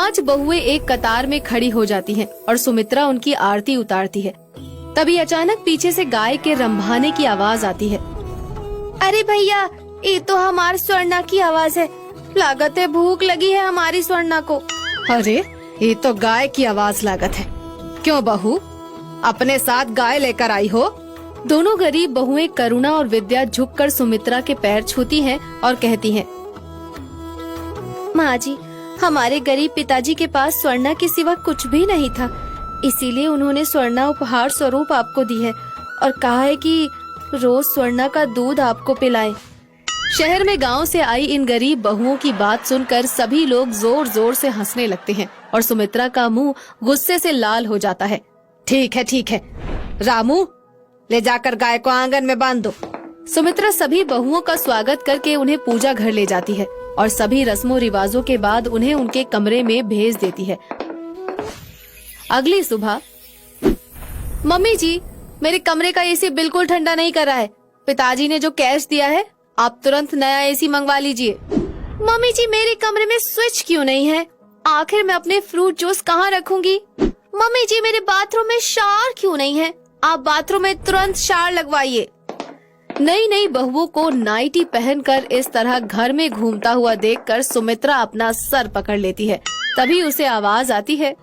5 बहुएं एक कतार में खड़ी हो जाती हैं और सुमित्रा उनकी आरती उतारती है। तभी अचानक पीछे से गाय के रंभाने की आवाज आती है। अरे भैया, ये तो हमारी स्वर्णा की आवाज है। लागत है भूख लगी है हमारी स्वर्णा को। अरे ये तो गाय की आवाज लागत है। क्यों बहू, अपने साथ गाय लेकर आई हो? दोनों गरीब बहुएं करुणा और विद्या झुककर सुमित्रा के पैर छूती हैं और कहती हैं, माँ जी, हमारे गरीब पिताजी के पास स्वर्णा के सिवा कुछ भी नहीं था, इसीलिए उन्होंने स्वर्णा उपहार स्वरूप आपको दी है और कहा है कि रोज स्वर्णा का दूध आपको पिलाए। शहर में गांव से आई इन गरीब बहुओं की बात सुनकर सभी लोग जोर जोर से हंसने लगते हैं और सुमित्रा का मुंह गुस्से से लाल हो जाता है। ठीक है, रामू, ले जाकर गाय को आंगन में बांध दो। सुमित्रा सभी बहुओं का स्वागत करके उन्हें पूजा घर ले जाती है और सभी रस्मों रिवाजों के बाद उन्हें उनके कमरे में भेज देती है। अगली सुबह, मम्मी जी, मेरे कमरे का एसी बिल्कुल ठंडा नहीं कर रहा है। पिताजी ने जो कैश दिया है, आप तुरंत नया एसी मंगवा लीजिए। मम्मी जी, मेरे कमरे में स्विच क्यों नहीं है? आखिर मैं अपने फ्रूट जूस कहाँ रखूंगी? मम्मी जी, मेरे बाथरूम में शावर क्यों नहीं है? आप बाथरूम में तुरंत शावर लगवाइए। नई नई बहुओं को नाइटी पहनकर इस तरह घर में घूमता हुआ देखकर सुमित्रा अपना सर पकड़ लेती है। तभी उसे आवाज आती है,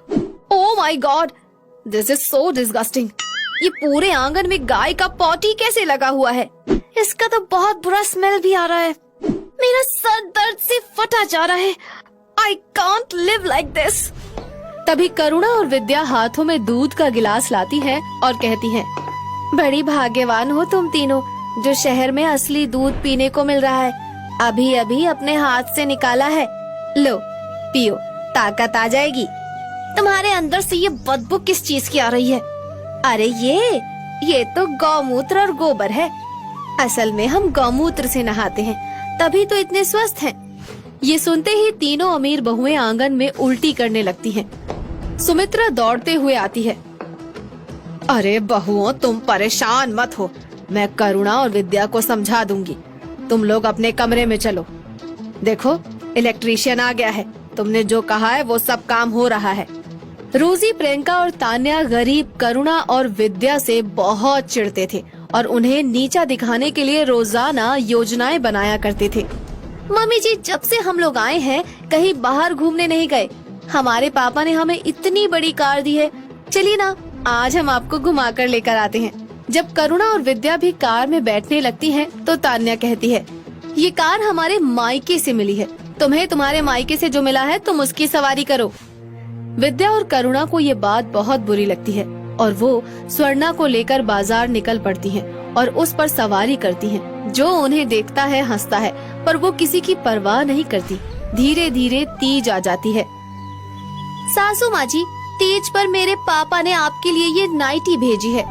oh my God, this is so disgusting. ये पूरे आंगन में गाय का पॉटी कैसे लगा हुआ है? इसका तो बहुत बुरा स्मेल भी आ रहा है। मेरा सर दर्द से फटा जा रहा है। I can't live like this। तभी करुणा और विद्या हाथों में दूध का गिलास लाती हैं और कहती हैं, बड़ी भाग्यवान हो तुम तीनों, जो शहर में असली दूध पीने को मिल रहा है। अभी अभी अपने हाथ से निकाला है। लो पियो, ताकत आ जाएगी। तुम्हारे अंदर से ये बदबू किस चीज की आ रही है? अरे ये तो गौमूत्र और गोबर है। असल में हम गौमूत्र से नहाते हैं, तभी तो इतने स्वस्थ हैं। ये सुनते ही तीनों अमीर बहुएं आंगन में उल्टी करने लगती हैं। सुमित्रा दौड़ते हुए आती है। अरे बहुओं, तुम परेशान मत हो, मैं करुणा और विद्या को समझा दूंगी। तुम लोग अपने कमरे में चलो। देखो, इलेक्ट्रीशियन आ गया है। तुमने जो कहा है वो सब काम हो रहा है। रोजी, प्रियंका और तान्या गरीब करुणा और विद्या से बहुत चिढ़ते थे और उन्हें नीचा दिखाने के लिए रोजाना योजनाएं बनाया करते थे। मम्मी जी, जब से हम लोग आए हैं कहीं बाहर घूमने नहीं गए। हमारे पापा ने हमें इतनी बड़ी कार दी है, चलिए ना आज हम आपको घुमा कर लेकर आते हैं। जब करुणा और विद्या भी कार में बैठने लगती हैं, तो तान्या कहती है, ये कार हमारे मायके से मिली है। तुम्हें तुम्हारे मायके से जो मिला है तुम उसकी सवारी करो। विद्या और करुणा को ये बात बहुत बुरी लगती है और वो स्वर्णा को लेकर बाजार निकल पड़ती हैं और उस पर सवारी करती हैं। जो उन्हें देखता है हंसता है, पर वो किसी की परवाह नहीं करती। धीरे धीरे तीज आ जाती है। सासू माँ जी, तीज पर मेरे पापा ने आपके लिए ये नाइटी भेजी है।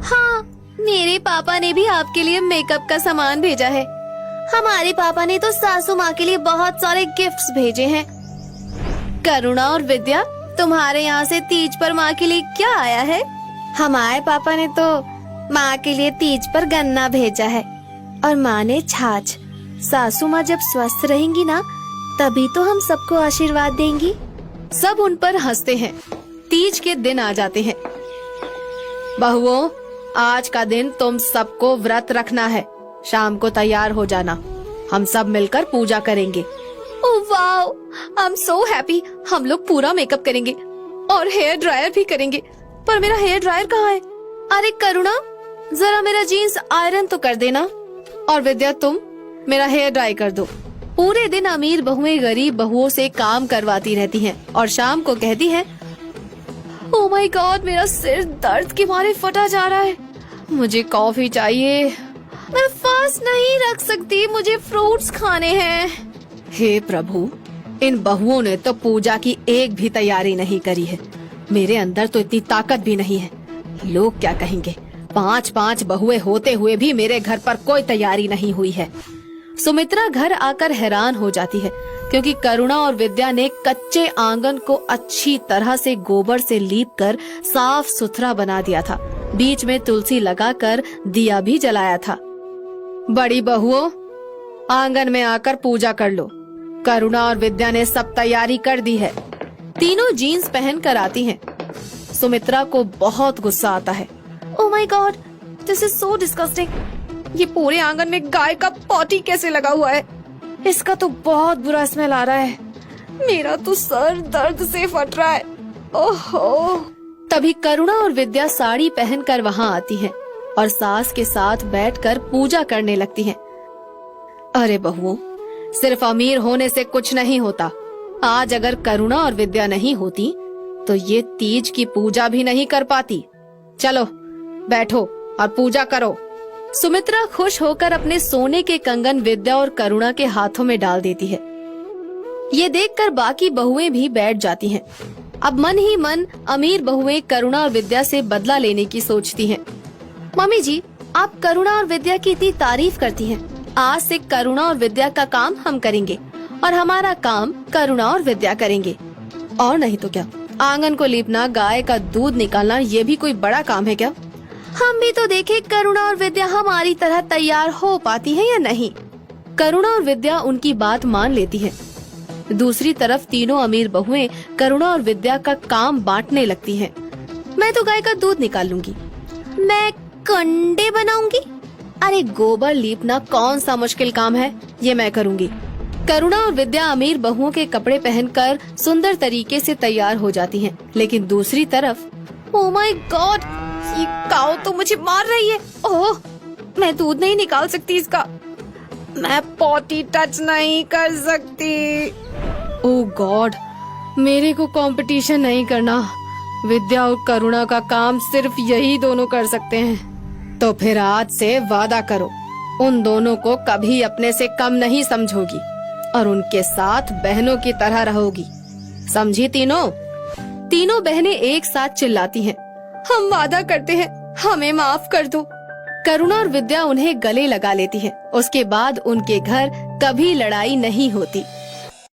हाँ, मेरे पापा ने भी आपके लिए मेकअप का सामान भेजा है। हमारे पापा ने तो सासू माँ के लिए बहुत सारे गिफ्ट्स भेजे हैं। करुणा और विद्या, तुम्हारे यहाँ से तीज पर माँ के लिए क्या आया है? हमारे पापा ने तो माँ के लिए तीज पर गन्ना भेजा है और माँ ने छाछ। सासू माँ जब स्वस्थ रहेंगी ना, तभी तो हम सबको आशीर्वाद देंगी। सब उन पर हंसते हैं। तीज के दिन आ जाते हैं। बहुओं, आज का दिन तुम सबको व्रत रखना है। शाम को तैयार हो जाना, हम सब मिलकर पूजा करेंगे। Oh wow, I am so happy. हम लोग पूरा मेकअप करेंगे और हेयर ड्रायर भी करेंगे। पर मेरा हेयर ड्रायर कहाँ है? अरे करुणा, जरा मेरा जीन्स आयरन तो कर देना। और विद्या, तुम मेरा हेयर ड्राई कर दो। पूरे दिन अमीर बहुएं गरीब बहुओं से काम करवाती रहती हैं और शाम को कहती हैं, ओह माय गॉड, मेरा सिर दर्द के मारे फटा जा रहा है। मुझे कॉफी चाहिए। मैं फास्ट नहीं रख सकती, मुझे फ्रूट्स खाने हैं। हे प्रभु, इन बहुओं ने तो पूजा की एक भी तैयारी नहीं करी है। मेरे अंदर तो इतनी ताकत भी नहीं है। लोग क्या कहेंगे? 5-5 बहुएं होते हुए भी मेरे घर पर कोई तैयारी नहीं हुई है। सुमित्रा घर आकर हैरान हो जाती है, क्योंकि करुणा और विद्या ने कच्चे आंगन को अच्छी तरह से गोबर से लीपकर साफ सुथरा बना दिया था। बीच में तुलसी लगाकर दिया भी जलाया था। बड़ी बहुओं, आंगन में आकर पूजा कर लो। करुणा और विद्या ने सब तैयारी कर दी है। तीनों जीन्स पहन कर आती हैं। सुमित्रा को बहुत गुस्सा आता है। Oh my God, this is so disgusting. ये पूरे आंगन में गाय का पॉटी कैसे लगा हुआ है? इसका तो बहुत बुरा स्मेल आ रहा है। मेरा तो सर दर्द से फट रहा है। ओहो। तभी करुणा और विद्या साड़ी पहनकर वहाँ आती हैं और सास के साथ बैठकर पूजा करने लगती हैं। अरे बहुओं, सिर्फ अमीर होने से कुछ नहीं होता। आज अगर करुणा और विद्या नहीं होती तो ये तीज की पूजा भी नहीं कर पाती। चलो बैठो और पूजा करो। सुमित्रा खुश होकर अपने सोने के कंगन विद्या और करुणा के हाथों में डाल देती है। ये देखकर बाकी बहुएं भी बैठ जाती हैं। अब मन ही मन अमीर बहुएं करुणा और विद्या से बदला लेने की सोचती हैं। मम्मी जी, आप करुणा और विद्या की इतनी तारीफ करती हैं। आज से करुणा और विद्या का काम हम करेंगे और हमारा काम करुणा और विद्या करेंगे। और नहीं तो क्या, आंगन को लीपना, गाय का दूध निकालना, ये भी कोई बड़ा काम है क्या? हम भी तो देखें करुणा और विद्या हमारी तरह तैयार हो पाती है या नहीं। करुणा और विद्या उनकी बात मान लेती है। दूसरी तरफ तीनों अमीर बहुएं करुणा और विद्या का काम बांटने लगती हैं। मैं तो गाय का दूध निकाल लूंगी। मैं कंडे बनाऊंगी। अरे गोबर लीपना कौन सा मुश्किल काम है, ये मैं करूंगी। करुणा और विद्या अमीर बहुओं के कपड़े पहनकर सुंदर तरीके से तैयार हो जाती हैं। लेकिन दूसरी तरफ ओह माय गॉड, ये काऊ तो मुझे मार रही है। ओह, मैं दूध नहीं निकाल सकती इसका। मैं पॉटी टच नहीं कर सकती। ओह गॉड, मेरे को कंपटीशन नहीं करना। विद्या और करुणा का काम सिर्फ यही दोनों कर सकते हैं। तो फिर आज से वादा करो, उन दोनों को कभी अपने से कम नहीं समझोगी और उनके साथ बहनों की तरह रहोगी। समझी तीनों? तीनों बहनें एक साथ चिल्लाती हैं। हम वादा करते हैं, हमें माफ कर दो। करुणा और विद्या उन्हें गले लगा लेती हैं। उसके बाद उनके घर कभी लड़ाई नहीं होती।